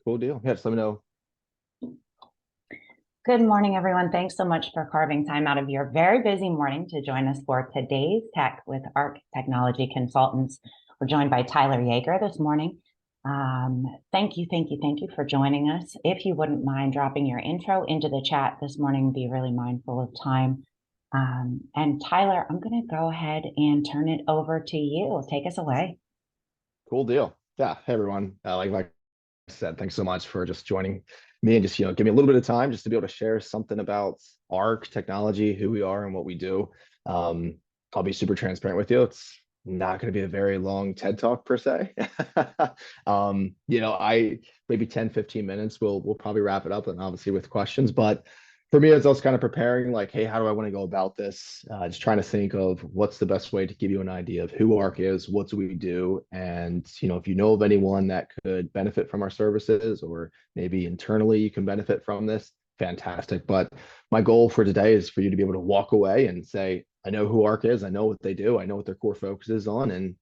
Cool deal. Yeah, just let me know. Good morning, everyone. Thanks so much for carving time out of your very busy morning to join us for today's Tech with Ark Technology Consultants. We're joined by Tyler Yeager this morning. Thank you for joining us. If you wouldn't mind dropping your intro into the chat this morning, be really mindful of time. And Tyler, I'm going to go ahead and turn it over to you. Take us away. Cool deal. Yeah. Hey, everyone. Like I said, thanks so much for just joining me and just, give me a little bit of time just to be able to share something about Ark Technology, who we are and what we do. I'll be super transparent with you. It's not going to be a very long TED talk per se. I maybe 10, 15 minutes, we'll probably wrap it up and obviously with questions. But for me, as I was kind of preparing, like, hey, how do I want to go about this? Just trying to think of what's the best way to give you an idea of who Arc is, what do we do, and if you know of anyone that could benefit from our services, or maybe internally you can benefit from this, fantastic. But my goal for today is for you to be able to walk away and say, I know who Arc is, I know what they do, I know what their core focus is on, and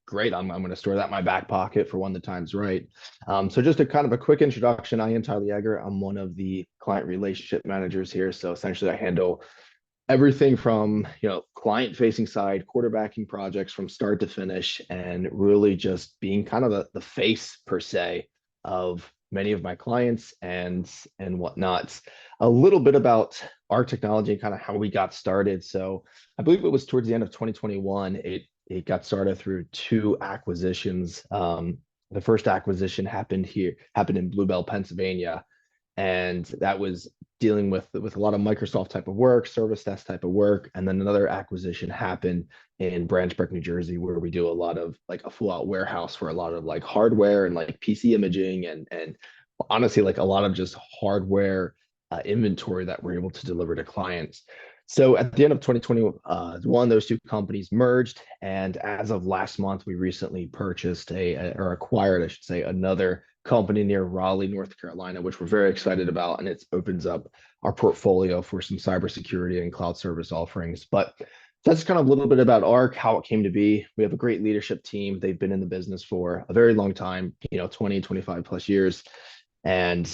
great. I'm going to store that in my back pocket for when the time's right. So just a kind of a quick introduction. I am Tyler Yeager. I'm one of the client relationship managers here. So essentially I handle everything from, client facing side, quarterbacking projects from start to finish, and really just being kind of the face per se of many of my clients and whatnot. A little bit about our technology and kind of how we got started. So I believe it was towards the end of 2021. It got started through two acquisitions. The first acquisition happened in Bluebell, Pennsylvania, and that was dealing with a lot of Microsoft type of work, service desk type of work. And then another acquisition happened in Branchburg, New Jersey, where we do a lot of like a full out warehouse for a lot of like hardware and like PC imaging and honestly like a lot of just hardware inventory that we're able to deliver to clients. So at the end of 2021, those two companies merged, and as of last month, we recently purchased or acquired, I should say, another company near Raleigh, North Carolina, which we're very excited about, and it opens up our portfolio for some cybersecurity and cloud service offerings. But that's kind of a little bit about Arc, how it came to be. We have a great leadership team. They've been in the business for a very long time, 20, 25 plus years, and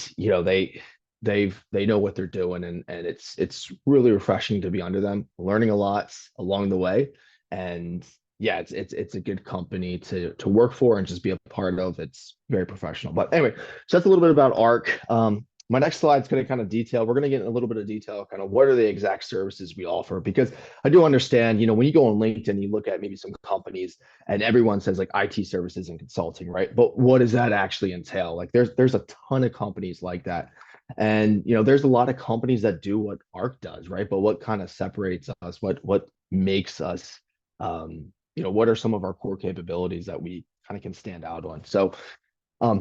they know what they're doing, and it's really refreshing to be under them, learning a lot along the way. And yeah, it's a good company to work for and just be a part of. It's very professional. But anyway, so that's a little bit about Arc. My next slide is going to kind of detail. We're going to get in a little bit of detail, kind of what are the exact services we offer, because I do understand, when you go on LinkedIn, you look at maybe some companies and everyone says like IT services and consulting, right? But what does that actually entail? Like there's a ton of companies like that. And there's a lot of companies that do what Arc does, right? But what kind of separates us? What makes us? What are some of our core capabilities that we kind of can stand out on? So,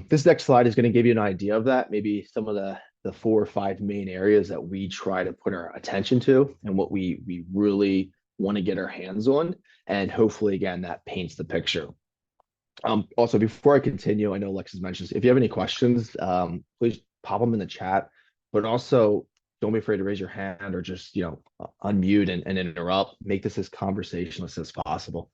this next slide is going to give you an idea of that. Maybe some of the 4 or 5 main areas that we try to put our attention to, and what we really want to get our hands on, and hopefully, again, that paints the picture. Also, before I continue, I know Alexis mentions if you have any questions, please pop them in the chat, but also don't be afraid to raise your hand or just unmute and interrupt. Make this as conversationless as possible.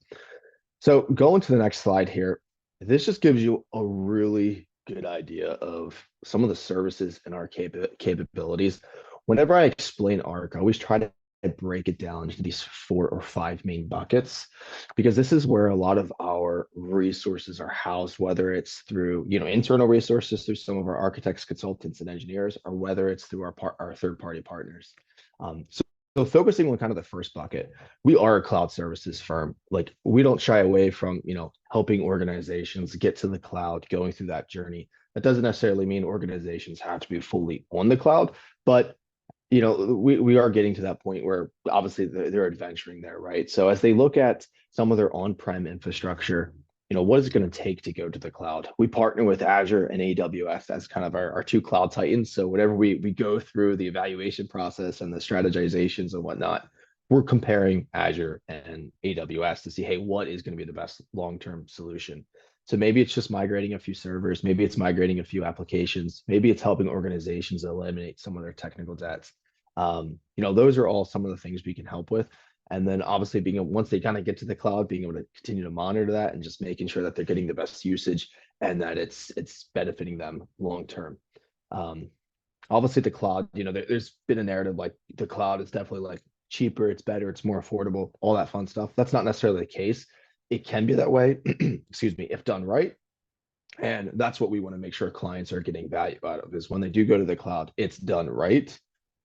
So going to the next slide here, this just gives you a really good idea of some of the services and our capabilities. Whenever I explain Arc, I always try to break it down into these 4 or 5 main buckets, because this is where a lot of our resources are housed, whether it's through internal resources through some of our architects, consultants, and engineers, or whether it's through our third-party partners. So focusing on kind of the first bucket, we are a cloud services firm. Like we don't shy away from helping organizations get to the cloud, going through that journey. That doesn't necessarily mean organizations have to be fully on the cloud, but we are getting to that point where obviously they're adventuring there, right? So as they look at some of their on-prem infrastructure, what is it going to take to go to the cloud? We partner with Azure and AWS as kind of our two cloud titans. So whenever we go through the evaluation process and the strategizations and whatnot, we're comparing Azure and AWS to see, hey, what is going to be the best long-term solution? So maybe it's just migrating a few servers, maybe it's migrating a few applications, maybe it's helping organizations eliminate some of their technical debts. Those are all some of the things we can help with. And then obviously once they kind of get to the cloud, being able to continue to monitor that and just making sure that they're getting the best usage and that it's benefiting them long term. Um, Obviously, the cloud, there's been a narrative like the cloud is definitely like cheaper, it's better, it's more affordable, all that fun stuff. That's not necessarily the case. It can be that way, excuse me, if done right. And that's what we want to make sure clients are getting value out of is when they do go to the cloud, it's done right.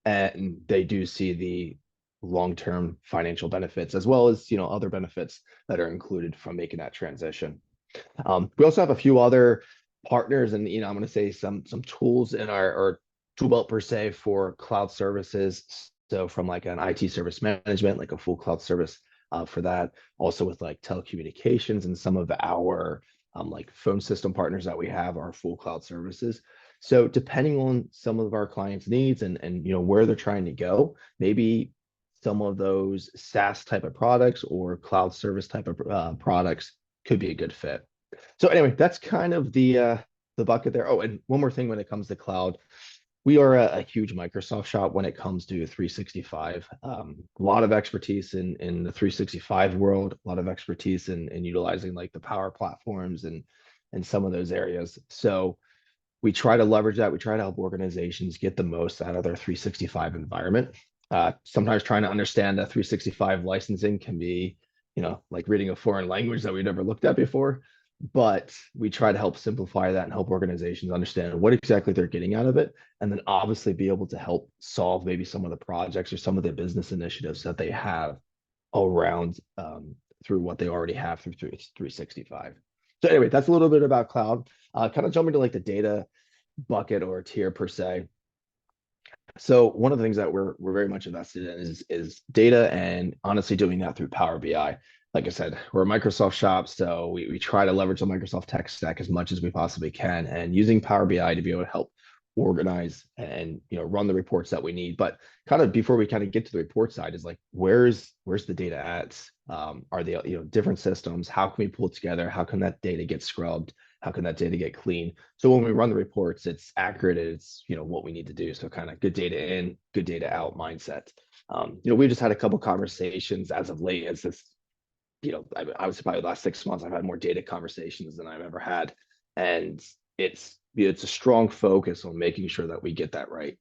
And they do see the long-term financial benefits as well as, other benefits that are included from making that transition. We also have a few other partners and, I'm going to say some tools in our tool belt per se for cloud services. So from like an IT service management, like a full cloud service for that, also with like telecommunications and some of our like phone system partners that we have are full cloud services. So depending on some of our clients' needs and where they're trying to go, maybe some of those SaaS type of products or cloud service type of products could be a good fit. So anyway, that's kind of the bucket there. Oh, and one more thing when it comes to cloud, we are a huge Microsoft shop when it comes to 365. A lot of expertise in the 365 world, a lot of expertise in utilizing like the Power Platforms and some of those areas. So we try to leverage that. We try to help organizations get the most out of their 365 environment. Sometimes trying to understand that 365 licensing can be, like reading a foreign language that we've never looked at before. But we try to help simplify that and help organizations understand what exactly they're getting out of it. And then obviously be able to help solve maybe some of the projects or some of the business initiatives that they have around through what they already have through 365. So anyway, that's a little bit about cloud. Kind of jumping to like the data bucket or tier per se. So one of the things that we're very much invested in is data and honestly doing that through Power BI. Like I said, we're a Microsoft shop, so we try to leverage the Microsoft tech stack as much as we possibly can, and using Power BI to be able to help organize and run the reports that we need. But kind of before we kind of get to the report side is like where's the data at? Are they different systems? How can we pull it together? How can that data get scrubbed? How can that data get clean? So when we run the reports, it's accurate. It's what we need to do. So kind of good data in, good data out mindset. We just had a couple conversations as of late. As this, I would say probably the last 6 months, I've had more data conversations than I've ever had, and it's a strong focus on making sure that we get that right.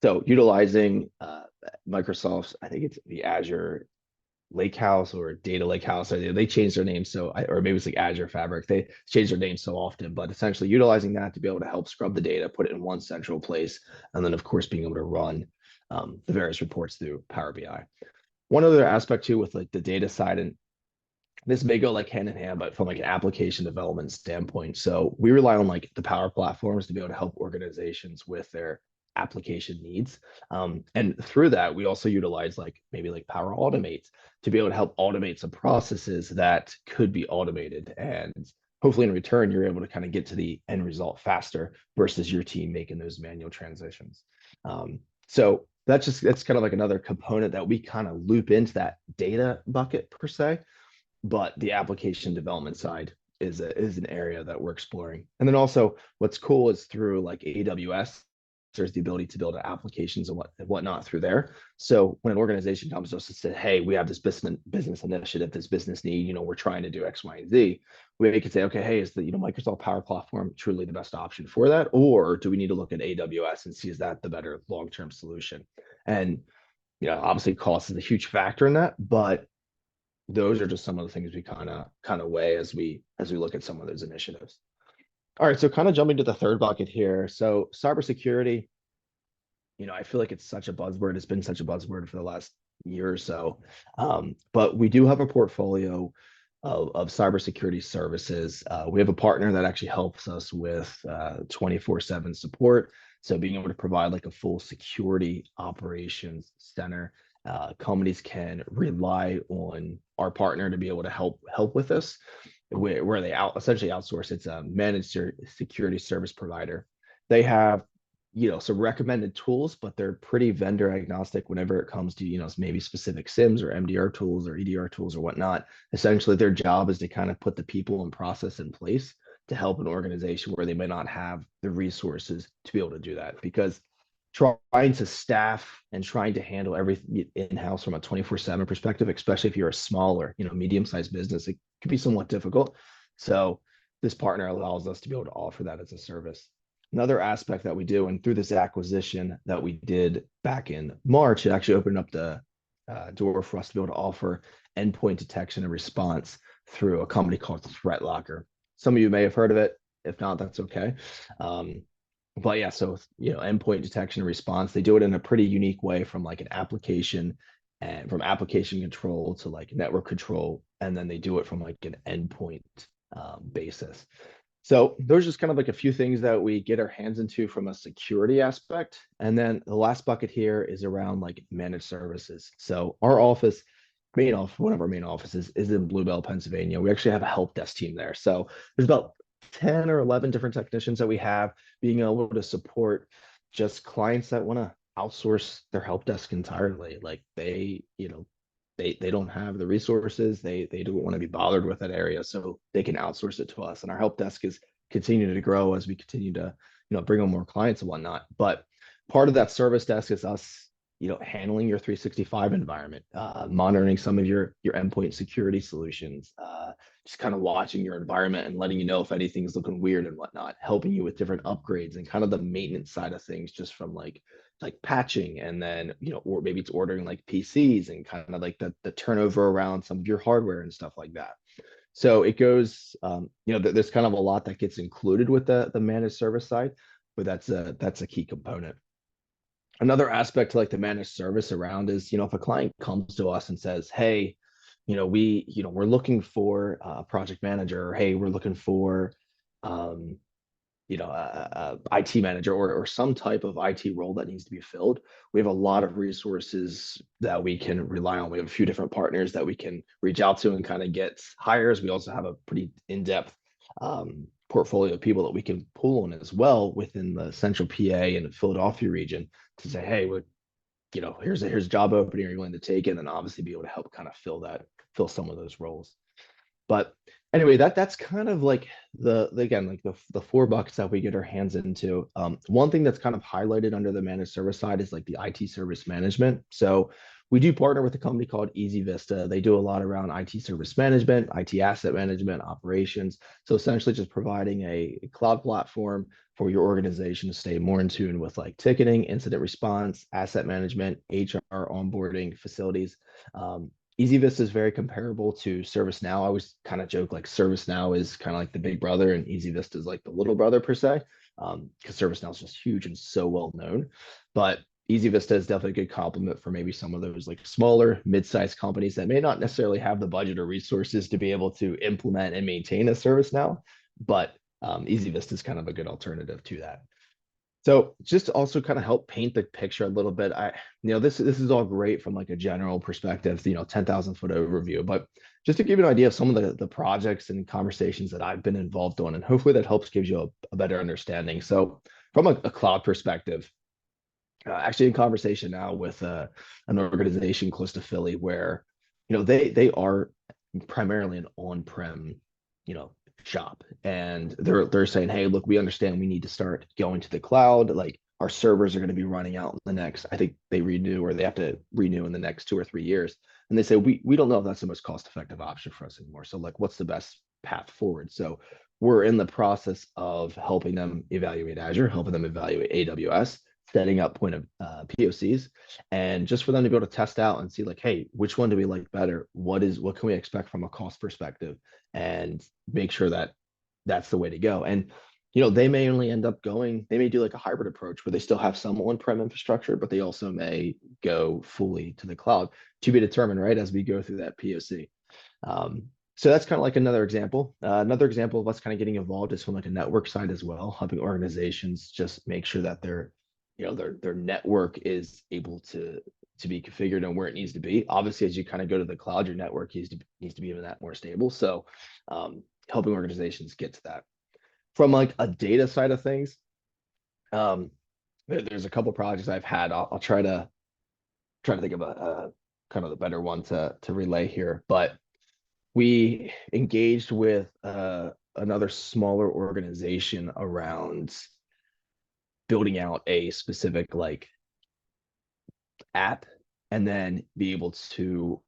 So utilizing Microsoft's, I think it's the Azure Lakehouse or Data Lakehouse. They changed their name, or maybe it's like Azure Fabric. They change their name so often, but essentially utilizing that to be able to help scrub the data, put it in one central place, and then of course being able to run the various reports through Power BI. One other aspect too with like the data side, and this may go like hand in hand, but from like an application development standpoint. So we rely on like the Power Platforms to be able to help organizations with their application needs. And through that, we also utilize like maybe like Power Automate to be able to help automate some processes that could be automated. And hopefully in return, you're able to kind of get to the end result faster versus your team making those manual transitions. So that's kind of like another component that we kind of loop into that data bucket per se, but the application development side is an area that we're exploring. And then also what's cool is through like AWS, there's the ability to build applications and whatnot through there. So when an organization comes to us and says, hey, we have this business initiative, this business need, we're trying to do X, Y, and Z, we can say, okay, hey, is the Microsoft Power Platform truly the best option for that? Or do we need to look at AWS and see is that the better long-term solution? And obviously cost is a huge factor in that, but those are just some of the things we kind of weigh as we look at some of those initiatives. All right, so kind of jumping to the third bucket here. So cybersecurity, I feel like it's such a buzzword. It's been such a buzzword for the last year or so. But we do have a portfolio of cybersecurity services. We have a partner that actually helps us with 24/7 support. So being able to provide like a full security operations center. Companies can rely on our partner to be able to help with this, where they essentially outsource. It's a managed security service provider. They have some recommended tools, but they're pretty vendor agnostic whenever it comes to maybe specific SIMs or MDR tools or EDR tools or whatnot. Essentially, their job is to kind of put the people and process in place to help an organization where they may not have the resources to be able to do that, because trying to staff and trying to handle everything in-house from a 24/7 perspective, especially if you're a smaller, medium-sized business, it could be somewhat difficult. So this partner allows us to be able to offer that as a service. Another aspect that we do, and through this acquisition that we did back in March, it actually opened up the door for us to be able to offer endpoint detection and response through a company called ThreatLocker. Some of you may have heard of it. If not, that's okay. But yeah, so endpoint detection and response, they do it in a pretty unique way, from like an application and from application control to like network control, and then they do it from like an endpoint basis. So those are just kind of like a few things that we get our hands into from a security aspect. And then the last bucket here is around like managed services. So our office, one of our main offices is in Bluebell, Pennsylvania. We actually have a help desk team there. So there's about 10 or 11 different technicians that we have, being able to support just clients that want to outsource their help desk entirely. Like they don't have the resources, they don't want to be bothered with that area, so they can outsource it to us. And our help desk is continuing to grow as we continue to bring on more clients and whatnot. But part of that service desk is us handling your 365 environment, monitoring some of your endpoint security solutions, just kind of watching your environment and letting you know if anything's looking weird and whatnot, helping you with different upgrades and kind of the maintenance side of things, just from like patching, and then or maybe it's ordering like PCs and kind of like the turnover around some of your hardware and stuff like that. So it goes, there's kind of a lot that gets included with the managed service side, but that's a key component. Another aspect to like the managed service around is, if a client comes to us and says, hey, we're looking for a project manager, or hey, we're looking for um, IT manager, or some type of IT role that needs to be filled. We have a lot of resources that we can rely on. We have a few different partners that we can reach out to and kind of get hires. We also have a pretty in-depth portfolio of people that we can pull on as well within the central PA and Philadelphia region to say, hey, here's a job opening, are you willing to take it? And then obviously be able to help kind of fill some of those roles. But anyway, that's kind of like again, like the four buckets that we get our hands into. One thing that's kind of highlighted under the managed service side is like the IT service management. So we do partner with a company called Easy Vista. They do a lot around IT service management, IT asset management, operations. So essentially just providing a cloud platform for your organization to stay more in tune with like ticketing, incident response, asset management, HR, onboarding, facilities. Easy Vista is very comparable to ServiceNow. I always kind of joke like ServiceNow is kind of like the big brother, and Easy Vista is like the little brother per se, because ServiceNow is just huge and so well known. But Easy Vista is definitely a good complement for maybe some of those like smaller, mid-sized companies that may not necessarily have the budget or resources to be able to implement and maintain a ServiceNow, but Easy Vista is kind of a good alternative to that. So just to also kind of help paint the picture a little bit, this is all great from like a general perspective, 10,000-foot overview, but just to give you an idea of some of the projects and conversations that I've been involved on, and hopefully that helps give you a better understanding. So from a cloud perspective, actually in conversation now with an organization close to Philly where, they are primarily an on-prem, shop, and they're saying, hey, look, we understand we need to start going to the cloud. Like our servers are going to be running out in the next, I think they have to renew in the next 2 or 3 years. And they say, we don't know if that's the most cost effective option for us anymore. So like, what's the best path forward? So we're in the process of helping them evaluate Azure, helping them evaluate AWS, setting up point of POCs, and just for them to be able to test out and see like, hey, which one do we like better? What can we expect from a cost perspective? And make sure that that's the way to go. And they may only end up they may do like a hybrid approach where they still have some on-prem infrastructure, but they also may go fully to the cloud, to be determined, right, as we go through that POC. So that's kind of like another example. Another example of us kind of getting involved is from like a network side as well, helping organizations just make sure that their network is able to be configured and where it needs to be. Obviously, as you kind of go to the cloud, your network needs to be even that more stable. So helping organizations get to that. From like a data side of things, there's a couple projects I've had. I'll try to think of a kind of the better one to relay here. But we engaged with another smaller organization around building out a specific like app, and then be able to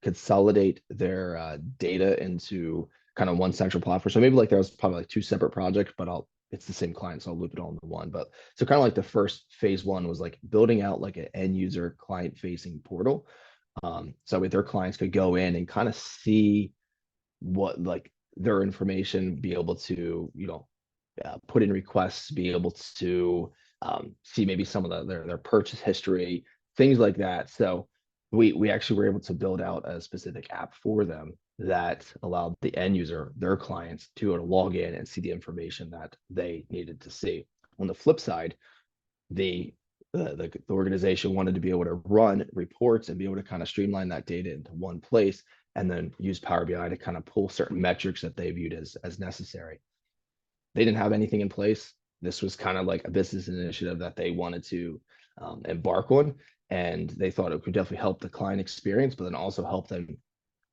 consolidate their data into kind of one central platform. So maybe like there was probably like two separate projects, but it's the same client, so I'll loop it all into one. But so kind of like the first phase one was like building out like an end user client facing portal. So with their clients could go in and kind of see what like their information, be able to, put in requests, be able to see maybe some of their purchase history, things like that. So we actually were able to build out a specific app for them that allowed the end user, their clients, to be able to log in and see the information that they needed to see. On the flip side, the organization wanted to be able to run reports and be able to kind of streamline that data into one place and then use Power BI to kind of pull certain metrics that they viewed as necessary. They didn't have anything in place. This was kind of like a business initiative that they wanted to embark on, and they thought it could definitely help the client experience, but then also help them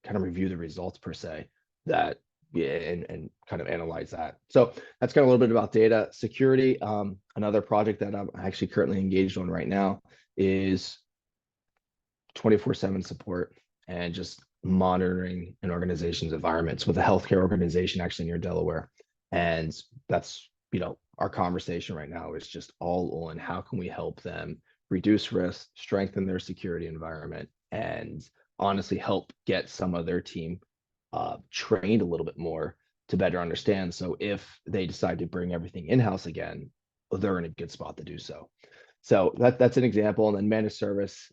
kind of review the results per se, that yeah, and kind of analyze that. So that's kind of a little bit about data security. Another project that I'm actually currently engaged on right now is 24/7 support and just monitoring an organization's environments with a healthcare organization actually near Delaware. And that's, our conversation right now is just all on how can we help them reduce risk, strengthen their security environment, and honestly help get some of their team trained a little bit more to better understand. So if they decide to bring everything in-house again, they're in a good spot to do so. So that's an example. And then managed service,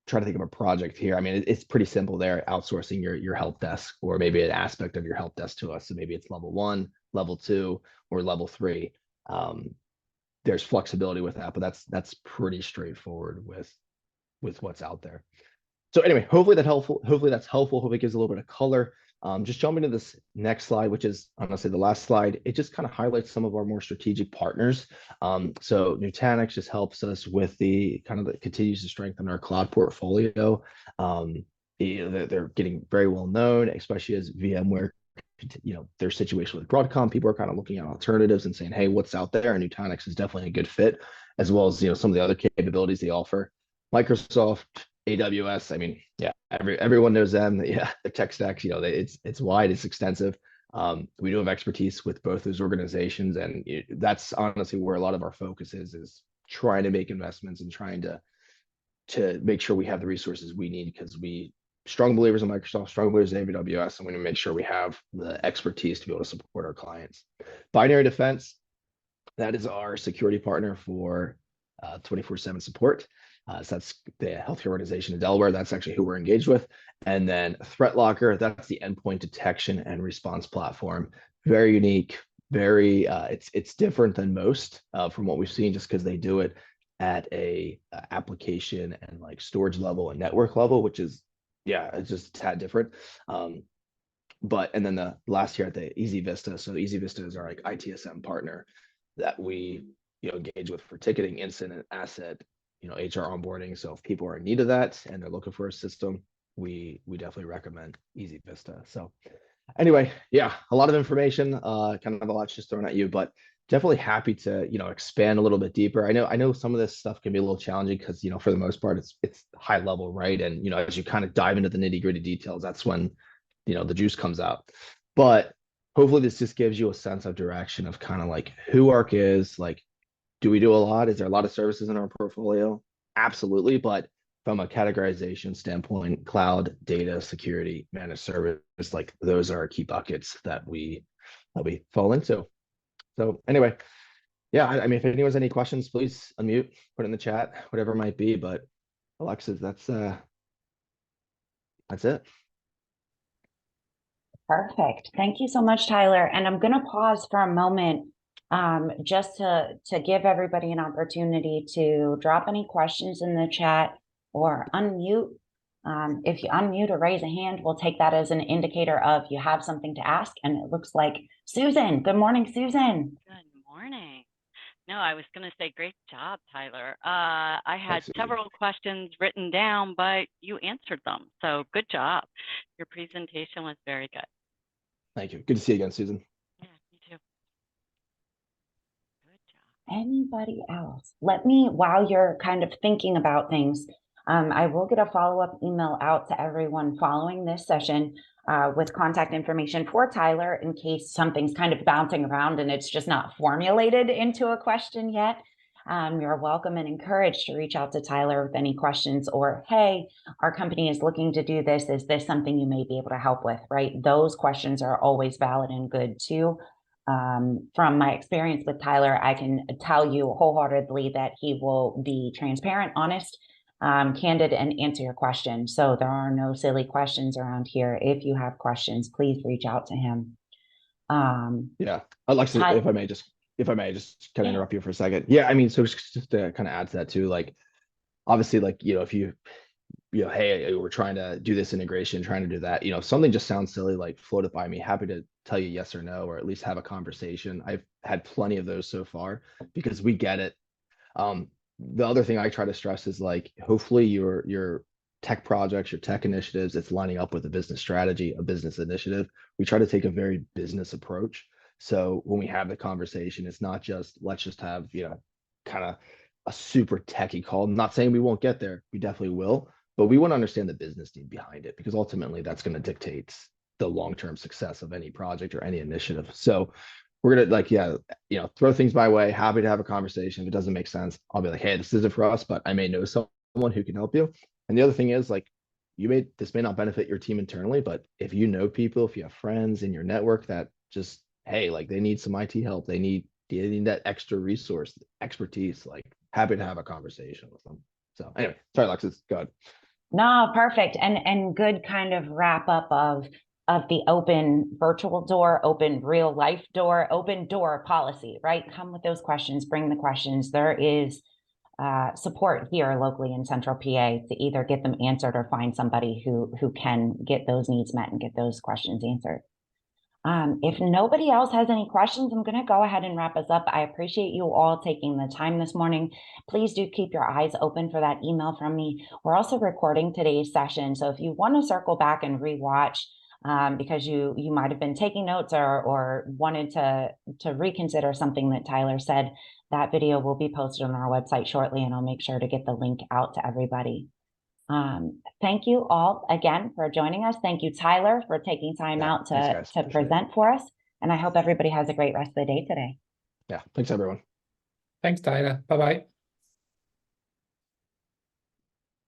trying to think of a project here. I mean, it's pretty simple there, outsourcing your help desk or maybe an aspect of your help desk to us. So maybe it's level 1, level 2, or level 3. There's flexibility with that, but that's pretty straightforward with what's out there. So anyway, hopefully that's helpful. Hopefully it gives a little bit of color. Just jumping to this next slide, which is honestly the last slide. It just kind of highlights some of our more strategic partners. So Nutanix just helps us with the continues to strengthen our cloud portfolio. They're getting very well known, especially as VMware, their situation with Broadcom. People are kind of looking at alternatives and saying, hey, what's out there? And Nutanix is definitely a good fit, as well as some of the other capabilities they offer. Microsoft, AWS, I mean, yeah, everyone knows them. Yeah, the tech stacks, it's wide, it's extensive. We do have expertise with both those organizations, and that's honestly where a lot of our focus is trying to make investments and trying to make sure we have the resources we need, because we strong believers in Microsoft, strong believers in AWS, and we need to make sure we have the expertise to be able to support our clients. Binary Defense, that is our security partner for 24/7 support. So that's the healthcare organization in Delaware. That's actually who we're engaged with. And then ThreatLocker, that's the endpoint detection and response platform. Very unique, very it's different than most from what we've seen, just because they do it at a application and like storage level and network level, which is, yeah, it's just a tad different. And then the last year at the Easy Vista. So Easy Vista is our like ITSM partner that we engage with for ticketing, incident, asset, HR onboarding. So if people are in need of that and they're looking for a system, we definitely recommend Easy Vista. So anyway, yeah, a lot of information, kind of a lot just thrown at you, but definitely happy to expand a little bit deeper. I know some of this stuff can be a little challenging because for the most part it's high level, right? And as you kind of dive into the nitty gritty details, that's when the juice comes out. But hopefully this just gives you a sense of direction of kind of like who Ark is. Like, do we do a lot? Is there a lot of services in our portfolio? Absolutely. But from a categorization standpoint, cloud, data, security, managed service, like those are our key buckets that we fall into. So anyway, yeah, I mean, if anyone has any questions, please unmute, put it in the chat, whatever it might be. But Alexis, that's it. Perfect. Thank you so much, Tyler. And I'm going to pause for a moment just to give everybody an opportunity to drop any questions in the chat or unmute. If you unmute or raise a hand, we'll take that as an indicator of you have something to ask. And it looks like Susan. Good morning, Susan. Good morning. No, I was going to say great job, Tyler. I had several questions written down, but you answered them. So good job. Your presentation was very good. Thank you. Good to see you again, Susan. Yeah, you too. Good job. Anybody else? Let me, while you're kind of thinking about things, I will get a follow-up email out to everyone following this session. with contact information for Tyler in case something's kind of bouncing around and it's just not formulated into a question yet. You're welcome and encouraged to reach out to Tyler with any questions, or, hey, our company is looking to do this. Is this something you may be able to help with, right? Those questions are always valid and good too. From my experience with Tyler, I can tell you wholeheartedly that he will be transparent, honest, candid, and answer your question. So there are no silly questions around here. If you have questions, please reach out to him. Yeah, I'd like to, if I may just kind of interrupt you for a second. Yeah, I mean, so just to kind of add to that too, like, obviously, like, if you hey, we're trying to do this integration, trying to do that, if something just sounds silly, like, float it by me. Happy to tell you yes or no, or at least have a conversation. I've had plenty of those so far because we get it. The other thing I try to stress is, like, hopefully your tech projects, your tech initiatives, it's lining up with a business strategy, a business initiative. We try to take a very business approach. So when we have the conversation, it's not just, let's just have, kind of a super techie call. I'm not saying we won't get there. We definitely will, but we want to understand the business need behind it, because ultimately that's going to dictate the long-term success of any project or any initiative. So we're going to, like, throw things my way. Happy to have a conversation. If it doesn't make sense, I'll be like, hey, this isn't for us, but I may know someone who can help you. And the other thing is, like, this may not benefit your team internally, but if you know people, if you have friends in your network that just, hey, like, they need some IT help, they need that extra resource, expertise, like, happy to have a conversation with them. So anyway, sorry, Alexis, go ahead. No, perfect. And good kind of wrap up of the open virtual door, open real life door, open door policy, right? Come with those questions, bring the questions. There is support here locally in Central PA to either get them answered or find somebody who can get those needs met and get those questions answered. If nobody else has any questions, I'm going to go ahead and wrap us up. I appreciate you all taking the time this morning. Please do keep your eyes open for that email from me. We're also recording today's session, so if you want to circle back and rewatch, because you might have been taking notes or wanted to reconsider something that Tyler said, that video will be posted on our website shortly, and I'll make sure to get the link out to everybody. Thank you all again for joining us. Thank you, Tyler, for taking time out to present for us. And I hope everybody has a great rest of the day today. Yeah, thanks everyone. Thanks, Tyler. Bye-bye.